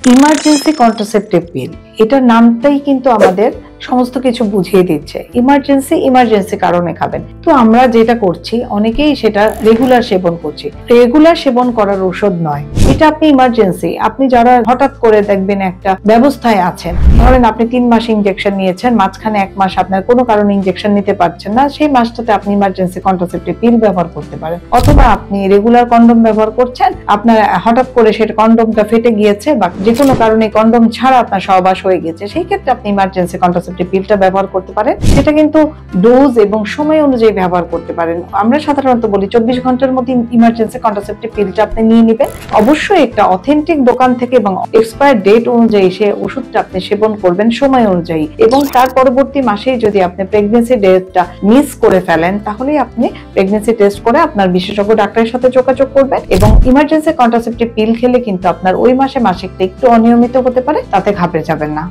Emergency contraceptive pill, এটার নামটাই কিন্তু আমাদের সমস্ত কিছু বুঝিয়ে দিচ্ছে। ইমার্জেন্সি কারণে খাবেন। তো আমরা যেটা করছি, অনেকেই সেটা রেগুলার সেবন করছি। রেগুলার সেবন করার ঔষধ নয় এটা। আপনি ইমার্জেন্সি, আপনি যারা হঠাৎ করে দেখবেন একটা ব্যবস্থায় আছেন, ধরেন আপনি 3 মাস ইনজেকশন নিয়েছেন, মাঝখানে 1 মাস আপনার কোনো কারণে ইনজেকশন নিতে পারছেন না, সেই মাসটাতে আপনি ইমার্জেন্সি কন্ট্রাসেপটিভ পিল ব্যবহার করতে পারেন। অথবা আপনি রেগুলার কন্ডম ব্যবহার করছেন, আপনার হঠাৎ করে সেটা কন্ডমটা ফেটে গিয়েছে বা যে কোনো কারণে কন্ডম ছাড়া আপনার সহবাস হয়ে গেছে, সেই ক্ষেত্রে আপনি ইমার্জেন্সি কন্ট্রাসেপটিভ পিলটা ব্যবহার করতে পারেন। সেটা কিন্তু ডোজ এবং সময় অনুযায়ী ব্যবহার করতে পারেন। আমরা সাধারণত বলি 24 ঘন্টার মধ্যে ইমার্জেন্সি কন্ট্রাসেপটিভ পিলটা আপনি নিয়ে নেবেন। অবশ্যই একটা অথেন্টিক দোকান থেকে এবং এক্সপায়ার ডেট অনুযায়ী সে ওষুধটা আপনি সেবন করবেন সময় অনুযায়ী। এবং তার পরবর্তী মাসেই যদি আপনি প্রেগন্যান্সি ডেটটা মিস করে ফেলেন, তাহলে আপনি প্রেগন্যান্সি টেস্ট করে আপনার বিশেষজ্ঞ ডাক্তারের সাথে যোগাযোগ করবেন। এবং ইমার্জেন্সি কন্ট্রাসেপটিভ পিল খেলে কিন্তু আপনার ওই মাসে মাসিকটা একটু অনিয়মিত হতে পারে, তাতে ঘাবড়ে যাবেন না।